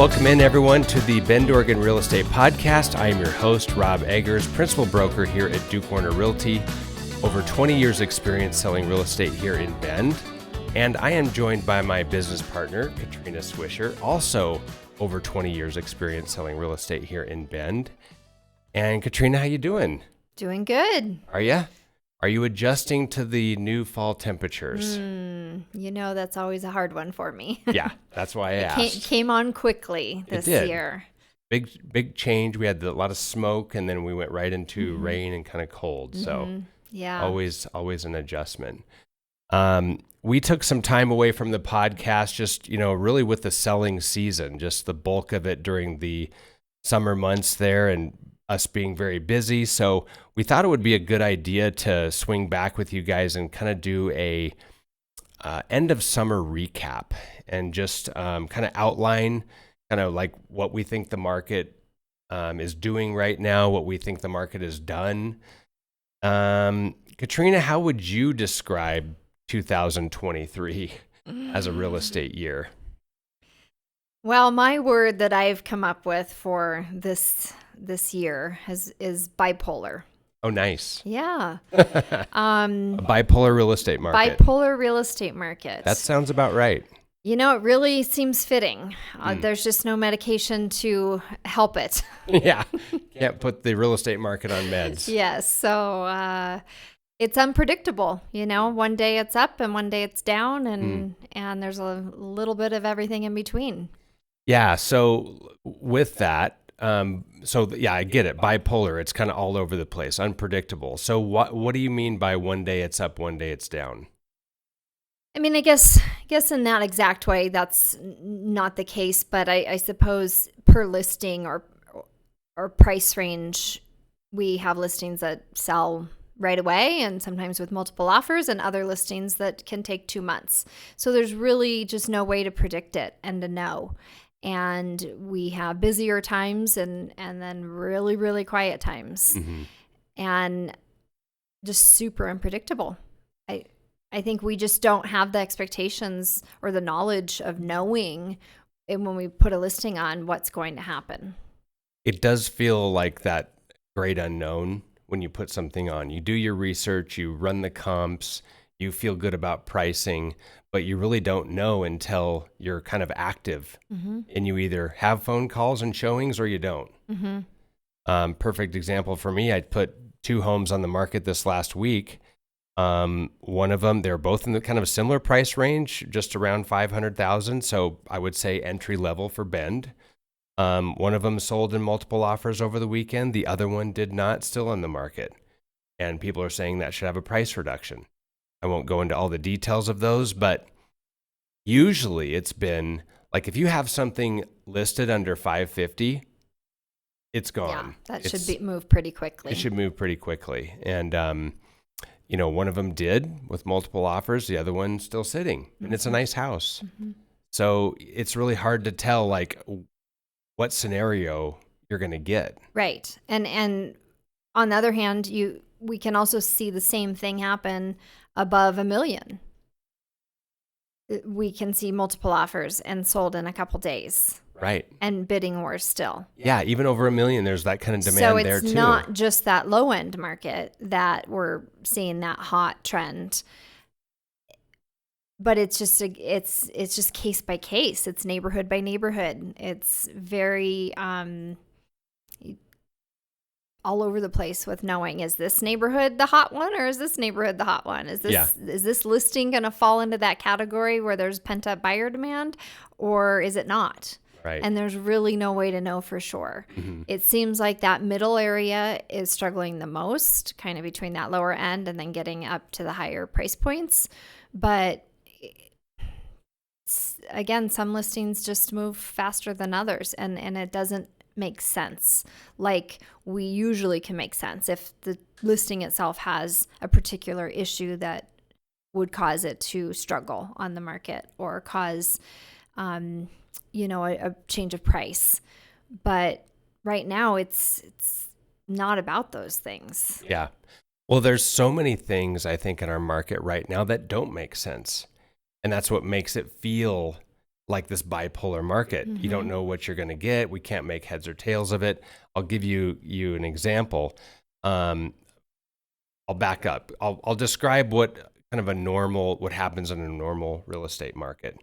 Welcome in, everyone, to the Bend, Oregon Real Estate Podcast. I am your host, Rob Eggers, principal broker here at Duke Warner Realty. Over 20 years experience selling real estate here in Bend. And I am joined by my business partner, Katrina Swisher, also over 20 years experience selling real estate here in Bend. And Katrina, how you doing? Doing good. Are you? Are you adjusting to the new fall temperatures? That's always a hard one for me. Yeah, that's why I asked. It came on quickly this year. Big change. We had a lot of smoke, and then we went right into rain and kind of cold. So yeah, always an adjustment. We took some time away from the podcast, just, really with the selling season, just the bulk of it during the summer months there and us being very busy. So we thought it would be a good idea to swing back with you guys and kind of do a end of summer recap and just kind of outline kind of like what we think the market is doing right now, what we think the market has done. Katrina, how would you describe 2023 as a real estate year? Well, my word that I've come up with for this year is bipolar. Oh, nice. Yeah. A bipolar real estate market. Bipolar real estate market. That sounds about right. It really seems fitting. There's just no medication to help it. Yeah. Can't put the real estate market on meds. Yes. So it's unpredictable. One day it's up and one day it's down, and there's a little bit of everything in between. Yeah. So with that, I get it. Bipolar. It's kind of all over the place, unpredictable. So what do you mean by one day it's up, one day it's down? I mean, I guess in that exact way, that's not the case. But I suppose per listing or price range, we have listings that sell right away and sometimes with multiple offers, and other listings that can take 2 months. So there's really just no way to predict it and to know. And we have busier times and then really, really quiet times, and just super unpredictable. I think we just don't have the expectations or the knowledge of knowing when we put a listing on what's going to happen. It does feel like that great unknown when you put something on. You do your research, you run the comps, you feel good about pricing, but you really don't know until you're kind of active and you either have phone calls and showings or you don't. Perfect example for me, I put 2 homes on the market this last week. One of them, they're both in the kind of a similar price range, just around $500,000. So I would say entry level for Bend. One of them sold in multiple offers over the weekend. The other one did not, still on the market. And people are saying that should have a price reduction. I won't go into all the details of those, but usually it's been like if you have something listed under $550, it's gone. Yeah, that should move pretty quickly. It should move pretty quickly. And, one of them did with multiple offers, the other one's still sitting, and it's a nice house. So it's really hard to tell like what scenario you're going to get. Right. And on the other hand, we can also see the same thing happen above $1 million. We can see multiple offers and sold in a couple days. Right. And bidding wars still. Yeah, even over $1 million, there's that kind of demand there too. So it's not just that low end market that we're seeing that hot trend, but it's just case by case. It's neighborhood by neighborhood. It's very all over the place with knowing, is this neighborhood the hot one or is this neighborhood the hot one? Is this listing going to fall into that category where there's pent up buyer demand, or is it not? Right. And there's really no way to know for sure. It seems like that middle area is struggling the most, kind of between that lower end and then getting up to the higher price points. But again, some listings just move faster than others, and it doesn't make sense like we usually can make sense if the listing itself has a particular issue that would cause it to struggle on the market or cause a change of price. But right now it's not about those things. Yeah. Well, there's so many things I think in our market right now that don't make sense. And that's what makes it feel like this bipolar market. You don't know what you're going to get. We can't make heads or tails of it. I'll give you an example. I'll back up. I'll describe what happens in a normal real estate market.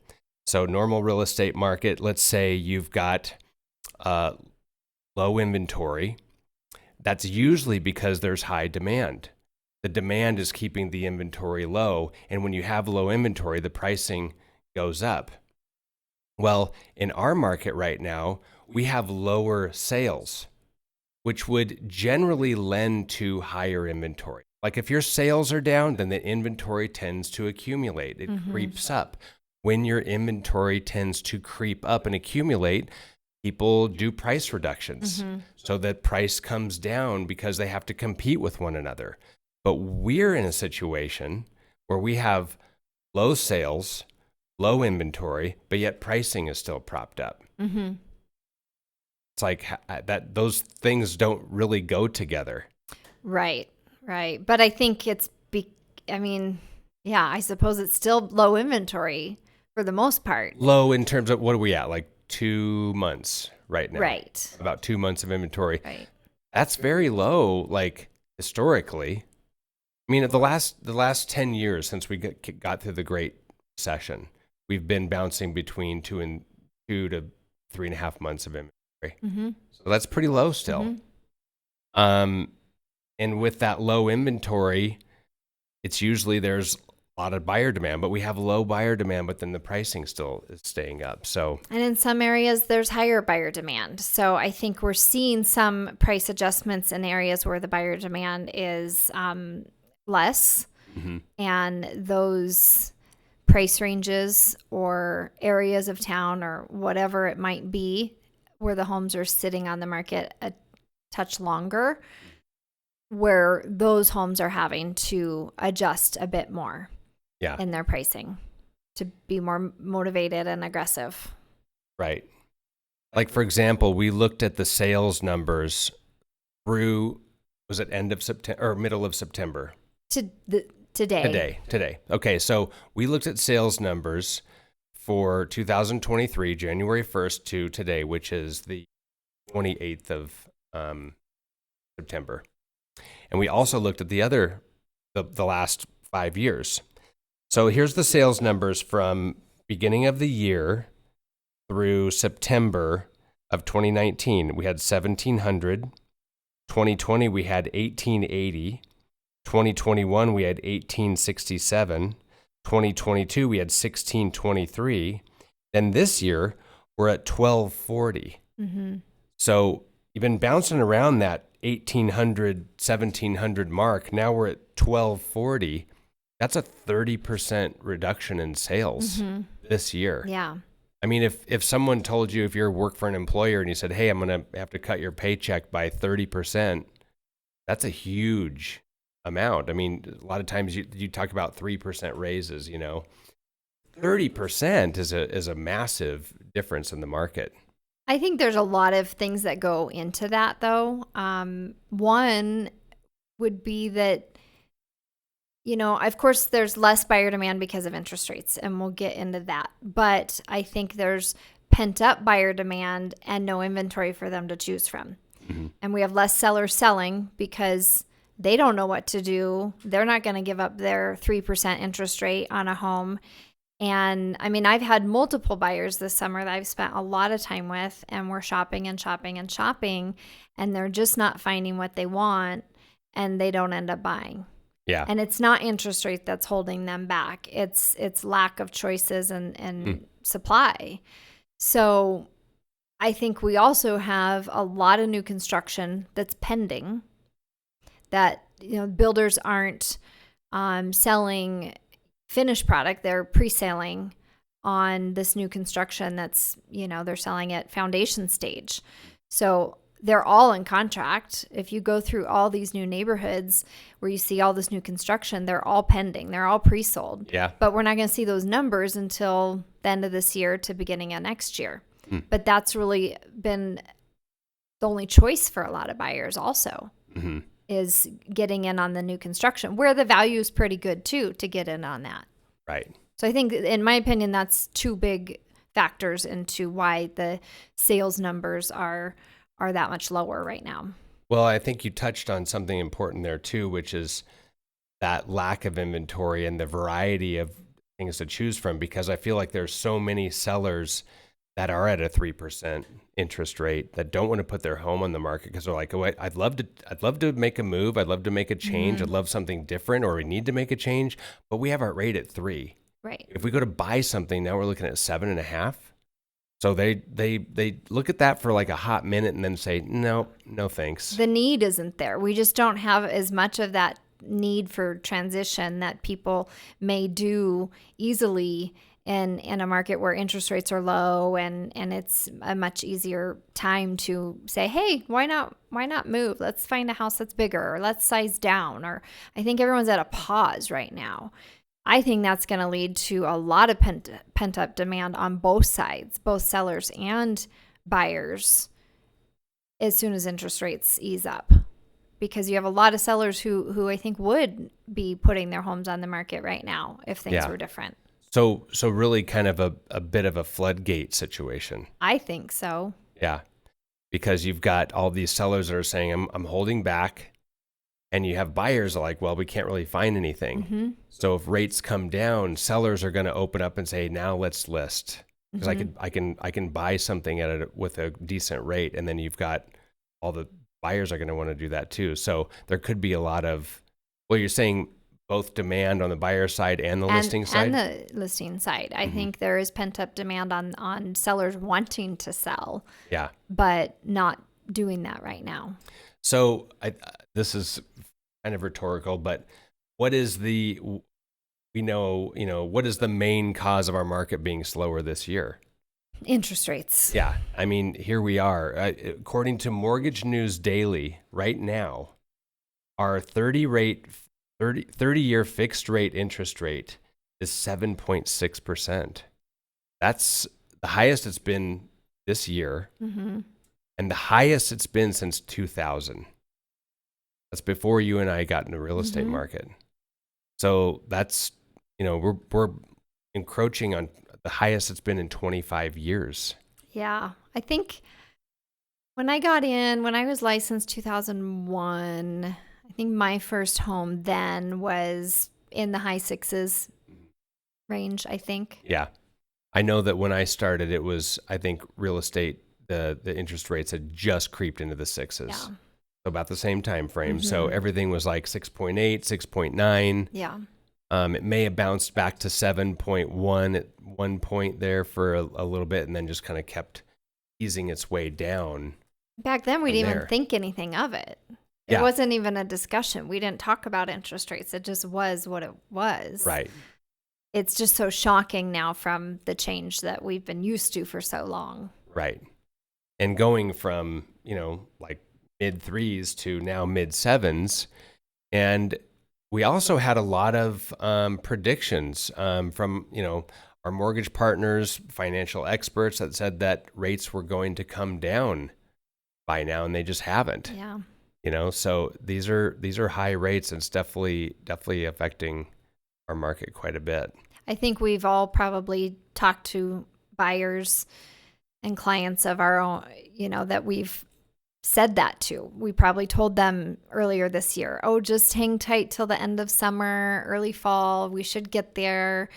So normal real estate market, let's say you've got low inventory. That's usually because there's high demand. The demand is keeping the inventory low. And when you have low inventory, the pricing goes up. Well, in our market right now, we have lower sales, which would generally lend to higher inventory. Like if your sales are down, then the inventory tends to accumulate. It creeps up. When your inventory tends to creep up and accumulate, people do price reductions so that price comes down because they have to compete with one another. But we're in a situation where we have low sales, low inventory, but yet pricing is still propped up. It's like that; those things don't really go together. Right. But I think I suppose it's still low inventory for the most part. Low in terms of, what are we at? Like 2 months right now. Right. About 2 months of inventory. Right. That's very low, like historically. I mean, the last 10 years since we got through the Great Recession, we've been bouncing between 2 to 3.5 months of inventory. So that's pretty low still. And with that low inventory, it's usually there's a lot of buyer demand, but we have low buyer demand, but then the pricing still is staying up. So, and in some areas there's higher buyer demand. So I think we're seeing some price adjustments in areas where the buyer demand is less, and those price ranges or areas of town or whatever it might be where the homes are sitting on the market a touch longer, where those homes are having to adjust a bit more in their pricing to be more motivated and aggressive. Right. Like, for example, we looked at the sales numbers through, was it end of September or middle of September? Today. Okay, so we looked at sales numbers for 2023, January 1st to today, which is the 28th of September. And we also looked at the last 5 years. So here's the sales numbers from beginning of the year through September of 2019. We had 1,700. 2020, we had 1,880. 2021, we had 1,867. 2022, we had 1,623. Then this year, we're at 1,240. So you've been bouncing around that 1,800, 1,700 mark. Now we're at 1,240. That's a 30% reduction in sales this year. Yeah. I mean, if someone told you, if you work for an employer and you said, hey, I'm going to have to cut your paycheck by 30%, that's a huge amount. I mean, a lot of times you talk about 3% raises, 30% is a massive difference in the market. I think there's a lot of things that go into that, though. One would be that, of course, there's less buyer demand because of interest rates, and we'll get into that. But I think there's pent-up buyer demand and no inventory for them to choose from. And we have less sellers selling because they don't know what to do. They're not going to give up their 3% interest rate on a home. And I mean, I've had multiple buyers this summer that I've spent a lot of time with, and we're shopping and shopping and shopping, and they're just not finding what they want, and they don't end up buying. Yeah. And it's not interest rate that's holding them back. It's lack of choices and supply. So I think we also have a lot of new construction that's pending that, builders aren't selling finished product. They're pre-selling on this new construction that's, they're selling at foundation stage. So they're all in contract. If you go through all these new neighborhoods where you see all this new construction, they're all pending. They're all pre-sold. Yeah. But we're not going to see those numbers until the end of this year to beginning of next year. But that's really been the only choice for a lot of buyers also, is getting in on the new construction, where the value is pretty good too to get in on that. Right. So I think, in my opinion, that's two big factors into why the sales numbers are that much lower right now. Well, I think you touched on something important there too, which is that lack of inventory and the variety of things to choose from, because I feel like there's so many sellers that are at a 3% interest rate that don't want to put their home on the market because they're like, oh, I'd love to make a move. I'd love to make a change. I'd love something different, or we need to make a change, but we have our rate at 3. Right. If we go to buy something, now we're looking at 7.5. So they look at that for like a hot minute and then say, no thanks. The need isn't there. We just don't have as much of that need for transition that people may do easily in a market where interest rates are low, and it's a much easier time to say, hey, why not move? Let's find a house that's bigger, or let's size down. Or I think everyone's at a pause right now. I think that's going to lead to a lot of pent up demand on both sides, both sellers and buyers, as soon as interest rates ease up. Because you have a lot of sellers who I think would be putting their homes on the market right now if things were different. So really kind of a bit of a floodgate situation. I think so. Yeah. Because you've got all these sellers that are saying, I'm holding back. And you have buyers that are like, well, we can't really find anything. Mm-hmm. So if rates come down, sellers are going to open up and say, now let's list. Because I can buy something with a decent rate. And then you've got all the buyers are going to want to do that too. So there could be a lot of, well, you're saying both demand on the buyer side and the listing side? And the listing side. I think there is pent-up demand on sellers wanting to sell. Yeah. But not doing that right now. So this is kind of rhetorical, but what is what is the main cause of our market being slower this year? Interest rates. Yeah. I mean, here we are. According to Mortgage News Daily, right now, our 30-year fixed rate interest rate is 7.6%. That's the highest it's been this year, and the highest it's been since 2000. That's before you and I got in the real estate market. So that's, we're encroaching on the highest it's been in 25 years. Yeah. I think when I was licensed 2001, I think my first home then was in the high 6s range, I think. Yeah. I know that when I started, it was, I think real estate, the interest rates had just creeped into the 6s. Yeah. So about the same time frame. So everything was like 6.8, 6.9. Yeah. It may have bounced back to 7.1 at one point there for a little bit, and then just kind of kept easing its way down. Back then, we didn't even think anything of it. It wasn't even a discussion. We didn't talk about interest rates. It just was what it was. Right. It's just so shocking now from the change that we've been used to for so long. Right. And going from, like mid 3s to now mid 7s. And we also had a lot of predictions from, our mortgage partners, financial experts that said that rates were going to come down by now, and they just haven't. Yeah. So these are high rates, and it's definitely affecting our market quite a bit. I think we've all probably talked to buyers and clients of our own, that we've said that to. We probably told them earlier this year, oh, just hang tight till the end of summer, early fall. We should get there.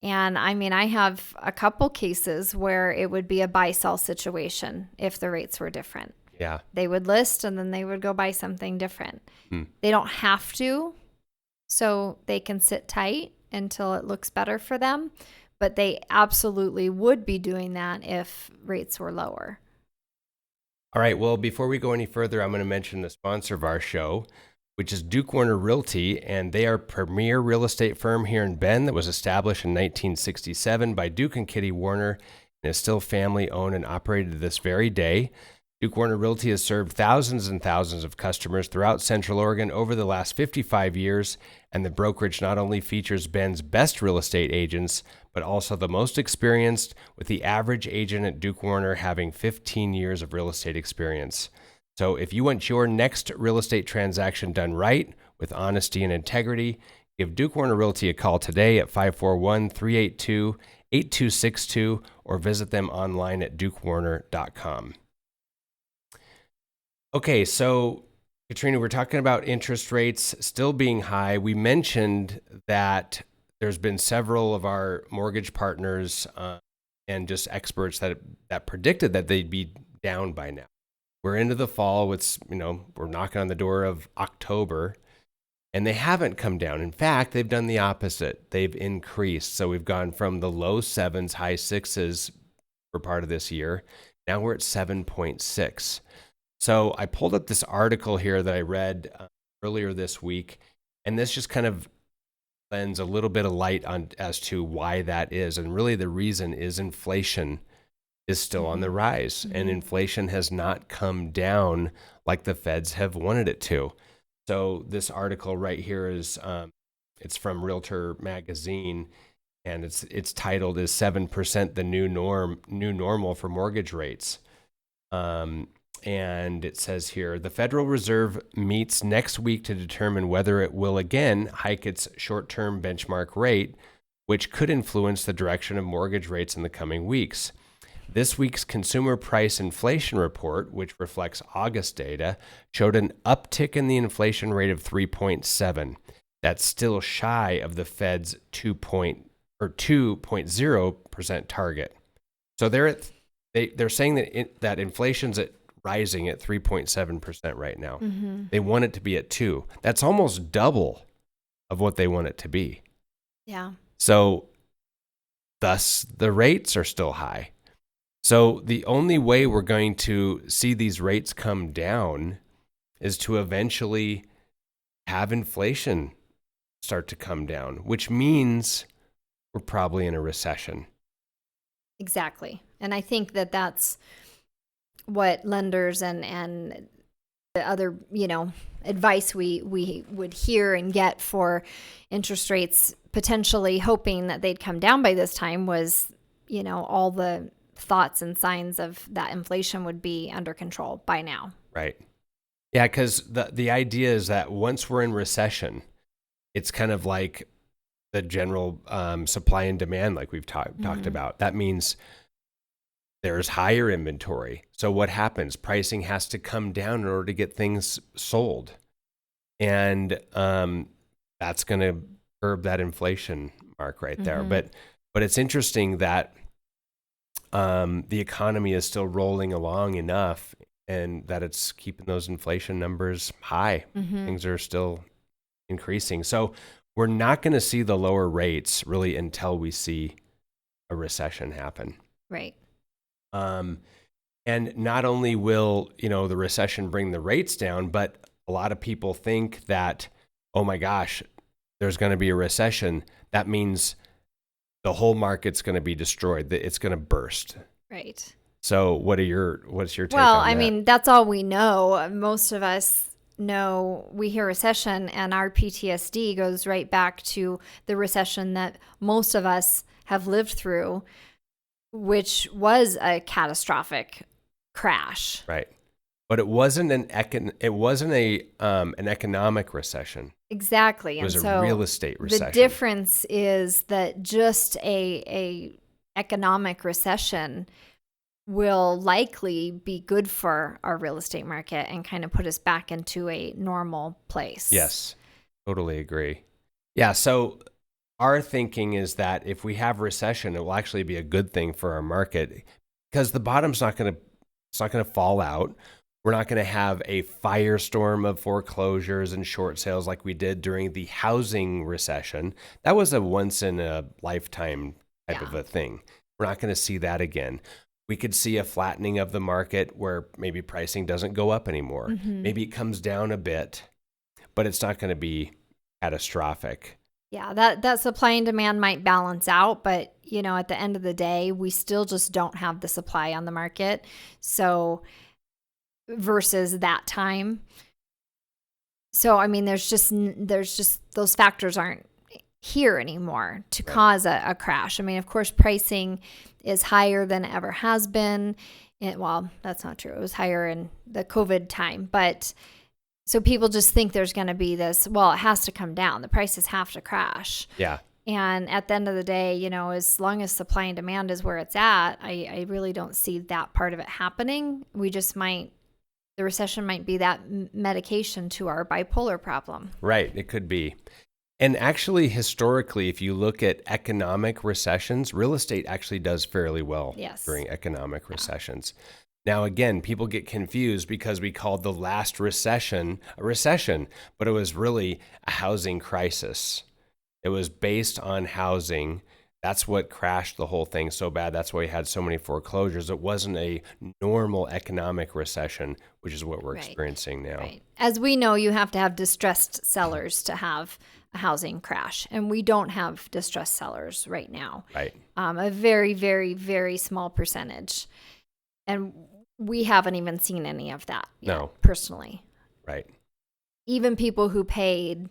And I mean, I have a couple cases where it would be a buy-sell situation if the rates were different. Yeah. They would list and then they would go buy something different. They don't have to, so they can sit tight until it looks better for them. But they absolutely would be doing that if rates were lower. All right. Well, before we go any further, I'm going to mention the sponsor of our show, which is Duke Warner Realty, and they are a premier real estate firm here in Bend that was established in 1967 by Duke and Kitty Warner and is still family owned and operated to this very day. Duke Warner Realty has served thousands and thousands of customers throughout Central Oregon over the last 55 years, and the brokerage not only features Bend's best real estate agents, but also the most experienced, with the average agent at Duke Warner having 15 years of real estate experience. So if you want your next real estate transaction done right, with honesty and integrity, give Duke Warner Realty a call today at 541-382-8800 8262, or visit them online at dukewarner.com. Okay, so Katrina, we're talking about interest rates still being high. We mentioned that there's been several of our mortgage partners and just experts that predicted that they'd be down by now. We're into the fall. We're knocking on the door of October, and they haven't come down. In fact, they've done the opposite. They've increased. So we've gone from the low 7s, high 6s for part of this year. Now we're at 7.6. So I pulled up this article here that I read earlier this week, and this just kind of lends a little bit of light on as to why that is. And really the reason is inflation is still on the rise, and inflation has not come down like the feds have wanted it to. So this article right here is it's from Realtor magazine, and it's titled "Is 7% the new normal for mortgage rates?" And it says here, the Federal Reserve meets next week to determine whether it will again hike its short-term benchmark rate, which could influence the direction of mortgage rates in the coming weeks. This week's Consumer Price Inflation Report, which reflects August data, showed an uptick in the inflation rate of 3.7. That's still shy of the Fed's 2.0% target. So they're saying that inflation's rising at 3.7% right now. They want it to be at 2. That's almost double of what they want it to be. Yeah. So thus the rates are still high. So the only way we're going to see these rates come down is to eventually have inflation start to come down, which means we're probably in a recession. Exactly. And I think that that's what lenders and the other, advice we would hear and get for interest rates potentially hoping that they'd come down by this time was, all the thoughts and signs of that inflation would be under control by now. Right. Yeah, because the idea is that once we're in recession, it's kind of like the general supply and demand, like we've talked about. That means there's higher inventory. So what happens? Pricing has to come down in order to get things sold. And that's going to curb that inflation mark right there. But it's interesting that the economy is still rolling along enough and that it's keeping those inflation numbers high. Things are still increasing. So we're not going to see the lower rates really until we see a recession happen. Right. And not only will, the recession bring the rates down, but a lot of people think that, oh my gosh, there's going to be a recession. That means the whole market's going to be destroyed. It's going to burst. Right. So what's your take on that? Well, I mean, that's all we know. Most of us know we hear recession and our PTSD goes right back to the recession that most of us have lived through, which was a catastrophic crash. Right. But it wasn't an economic recession. Exactly. It was a real estate recession. The difference is that just a economic recession will likely be good for our real estate market and kind of put us back into a normal place. Yes, totally agree. Yeah, so our thinking is that if we have recession, it will actually be a good thing for our market because the bottom's not going to fall out. We're not going to have a firestorm of foreclosures and short sales like we did during the housing recession. That was a once in a lifetime type of a thing. We're not going to see that again. We could see a flattening of the market where maybe pricing doesn't go up anymore. Maybe it comes down a bit, but it's not going to be catastrophic. Yeah, that supply and demand might balance out, but at the end of the day, we still just don't have the supply on the market. So versus that time. So I mean, there's just those factors aren't here anymore to cause a crash. I mean, of course, pricing is higher than it ever has been. Well, that's not true. It was higher in the COVID time, but so people just think there's going to be this, well, it has to come down. The prices have to crash. Yeah. And at the end of the day, you know, as long as supply and demand is where it's at, I really don't see that part of it happening. We just might, the recession might be that medication to our bipolar problem. Right. It could be. And actually, historically, if you look at economic recessions, real estate actually does fairly well during economic recessions. Now, again, people get confused because we called the last recession a recession, but it was really a housing crisis. It was based on housing. That's what crashed the whole thing so bad. That's why we had so many foreclosures. It wasn't a normal economic recession, which is what we're experiencing now. Right. As we know, you have to have distressed sellers to have a housing crash, and we don't have distressed sellers right now. Right. A very, very, very small percentage. And we haven't even seen any of that yet, personally. Right. Even people who paid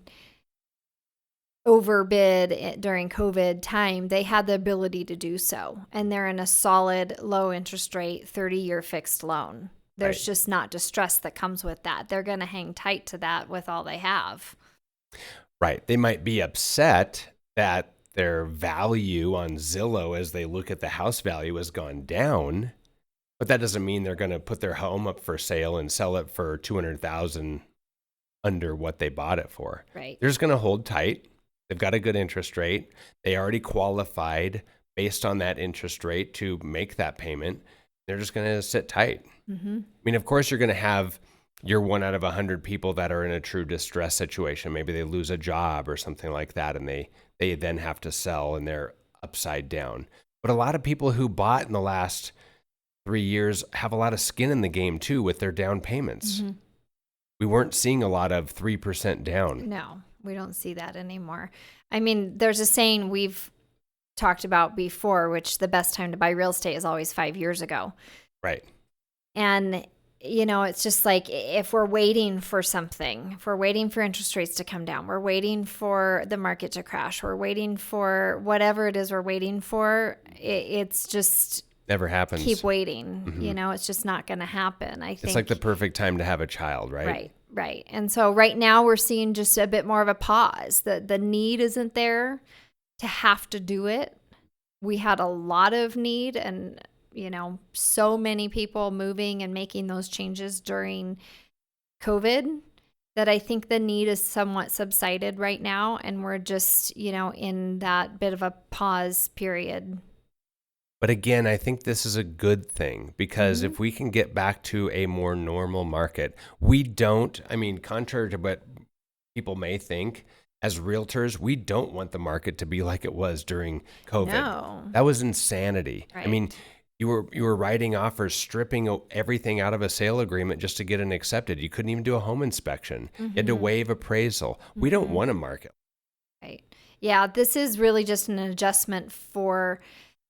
overbid during COVID time, they had the ability to do so. And they're in a solid low interest rate, 30-year fixed loan. There's just not distress that comes with that. They're going to hang tight to that with all they have. Right. They might be upset that their value on Zillow as they look at the house value has gone down. But that doesn't mean they're going to put their home up for sale and sell it for $200,000 under what they bought it for. Right. They're just going to hold tight. They've got a good interest rate. They already qualified based on that interest rate to make that payment. They're just going to sit tight. Mm-hmm. I mean, of course, you're going to have your 1 out of 100 people that are in a true distress situation. Maybe they lose a job or something like that, and they then have to sell and they're upside down. But a lot of people who bought in the last 3 years have a lot of skin in the game too with their down payments. Mm-hmm. We weren't seeing a lot of 3% down. No, we don't see that anymore. I mean, there's a saying we've talked about before, which the best time to buy real estate is always 5 years ago. Right. And, you know, it's just like if we're waiting for something, if we're waiting for interest rates to come down, we're waiting for the market to crash, we're waiting for whatever it is we're waiting for, it's just... Never happens. Keep waiting. Mm-hmm. You know, it's just not going to happen. I think it's like the perfect time to have a child, right? Right. And so right now we're seeing just a bit more of a pause. The need isn't there to have to do it. We had a lot of need and, you know, so many people moving and making those changes during COVID that I think the need is somewhat subsided right now. And we're just, you know, in that bit of a pause period. But again, I think this is a good thing because if we can get back to a more normal market, contrary to what people may think, as realtors, we don't want the market to be like it was during COVID. No. That was insanity. Right. I mean, you were writing offers, stripping everything out of a sale agreement just to get it accepted. You couldn't even do a home inspection. You had to waive appraisal. We don't want a market. Right. Yeah, this is really just an adjustment for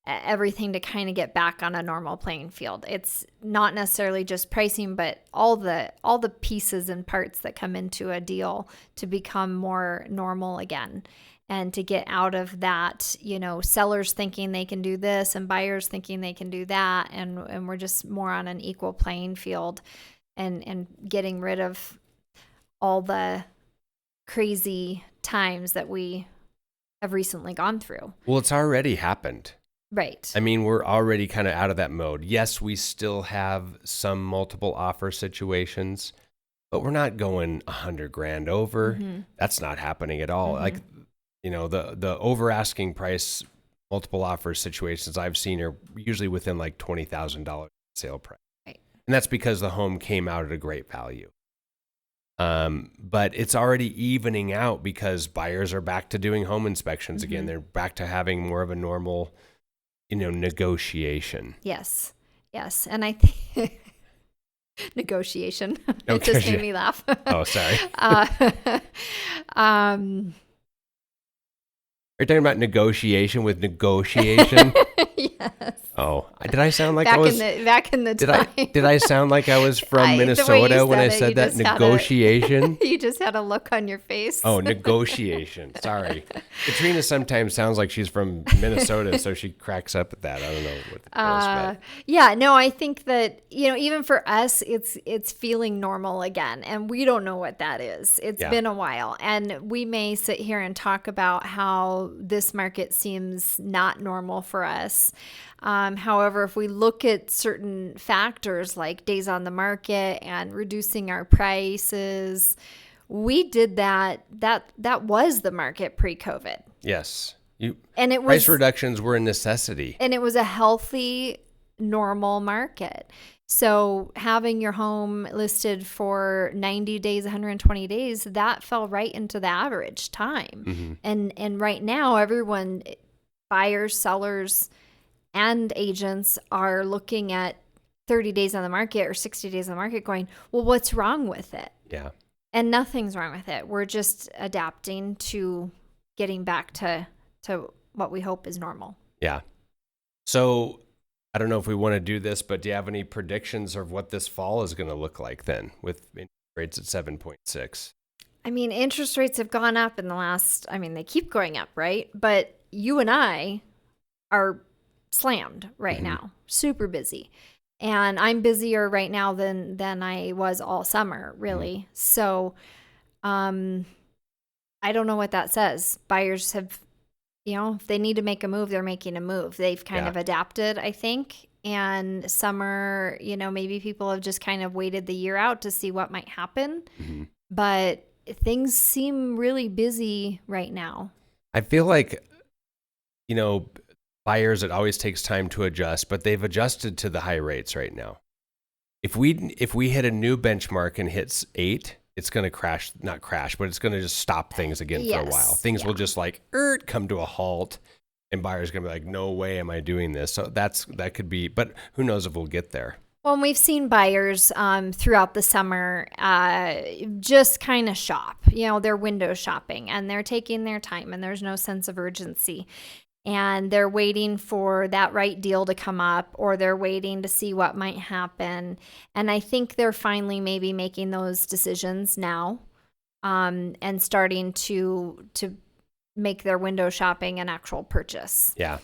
everything to kind of get back on a normal playing field. It's not necessarily just pricing, but all the pieces and parts that come into a deal to become more normal again and to get out of that, you know, sellers thinking they can do this and buyers thinking they can do that. And we're just more on an equal playing field and getting rid of all the crazy times that we have recently gone through. Well, it's already happened. Right. I mean, we're already kind of out of that mode. Yes, we still have some multiple offer situations, but we're not going $100,000 over. That's not happening at all. Like, you know, the over asking price multiple offer situations I've seen are usually within like $20,000 sale price. Right. And that's because the home came out at a great value. But it's already evening out because buyers are back to doing home inspections again. They're back to having more of a normal, you know, negotiation. Yes. And I think negotiation. It just made me laugh. Oh, sorry. Are you talking about negotiation with negotiation? Yes. Oh, did I sound like back I was? back in the Did time. did I sound like I was from The way Minnesota you when I said it, said you that? just had Negotiation. you just had a look on your face. Oh, negotiation. Sorry. Katrina sometimes sounds like she's from Minnesota, so she cracks up at that. I don't know what the girls meant. Yeah, no, I think that, even for us, it's feeling normal again, and we don't know what that is. It's been a while, and we may sit here and talk about how this market seems not normal for us. However, if we look at certain factors like days on the market and reducing our prices, we did that was the market pre-COVID. Yes. And it was price reductions were a necessity. And it was a healthy, normal market. So having your home listed for 90 days, 120 days, that fell right into the average time. And right now, everyone, buyers, sellers, and agents are looking at 30 days on the market or 60 days on the market going, well, what's wrong with it? Yeah. And nothing's wrong with it. We're just adapting to getting back to what we hope is normal. Yeah. So I don't know if we want to do this, but do you have any predictions of what this fall is going to look like then with interest rates at 7.6? I mean, interest rates have gone up in the last, they keep going up, right? But you and I are slammed right now, super busy. And I'm busier right now than I was all summer, really. So I don't know what that says. Buyers have, if they need to make a move, they're making a move. They've kind of adapted, I think. And summer, maybe people have just kind of waited the year out to see what might happen. But things seem really busy right now. I feel like, buyers, it always takes time to adjust, but they've adjusted to the high rates right now. If we hit a new benchmark and hits 8, it's going to not crash, but it's going to just stop things again for a while. Things will just come to a halt, and buyers are going to be like, no way am I doing this. So that could be, but who knows if we'll get there. Well, we've seen buyers throughout the summer just kind of shop. They're window shopping, and they're taking their time, and there's no sense of urgency. And they're waiting for that right deal to come up, or they're waiting to see what might happen. And I think they're finally maybe making those decisions now, and starting to make their window shopping an actual purchase. Yeah.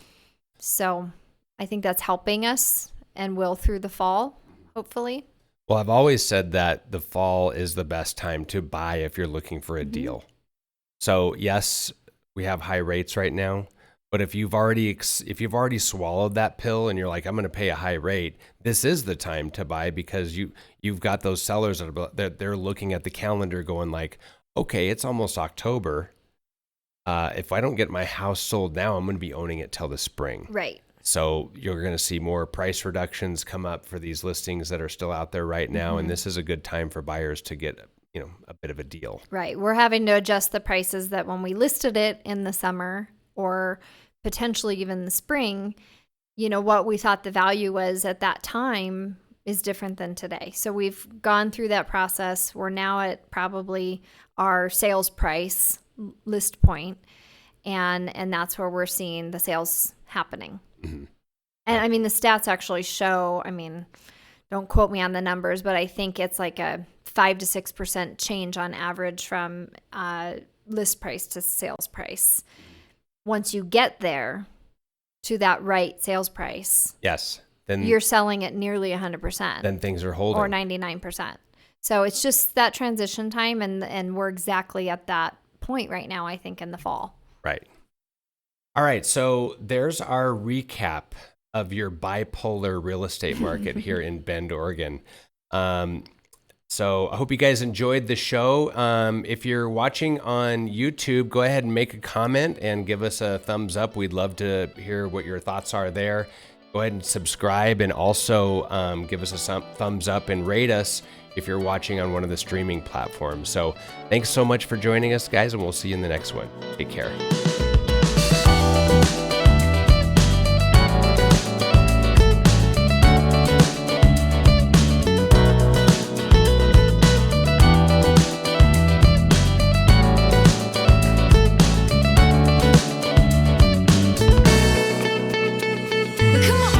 So I think that's helping us and will through the fall, hopefully. Well, I've always said that the fall is the best time to buy if you're looking for a deal. So yes, we have high rates right now. But if you've already swallowed that pill and you're like, I'm going to pay a high rate, this is the time to buy, because you've got those sellers that they're looking at the calendar going like, okay, it's almost October. If I don't get my house sold now, I'm going to be owning it till the spring. Right. So you're going to see more price reductions come up for these listings that are still out there right now. And this is a good time for buyers to get, a bit of a deal. Right. We're having to adjust the prices that when we listed it in the summer, or potentially even the spring, what we thought the value was at that time is different than today. So we've gone through that process. We're now at probably our sales price list point, and that's where we're seeing the sales happening. And the stats actually show, don't quote me on the numbers, but I think it's like a 5 to 6% change on average from list price to sales price. Once you get there to that right sales price, yes, then you're selling at nearly 100%. Then things are holding. Or 99%. So it's just that transition time, and we're exactly at that point right now, I think, in the fall. Right. All right, so there's our recap of your bipolar real estate market here in Bend, Oregon. So I hope you guys enjoyed the show. If you're watching on YouTube, go ahead and make a comment and give us a thumbs up. We'd love to hear what your thoughts are there. Go ahead and subscribe, and also give us a thumbs up and rate us if you're watching on one of the streaming platforms. So thanks so much for joining us, guys, and we'll see you in the next one. Take care. Come on.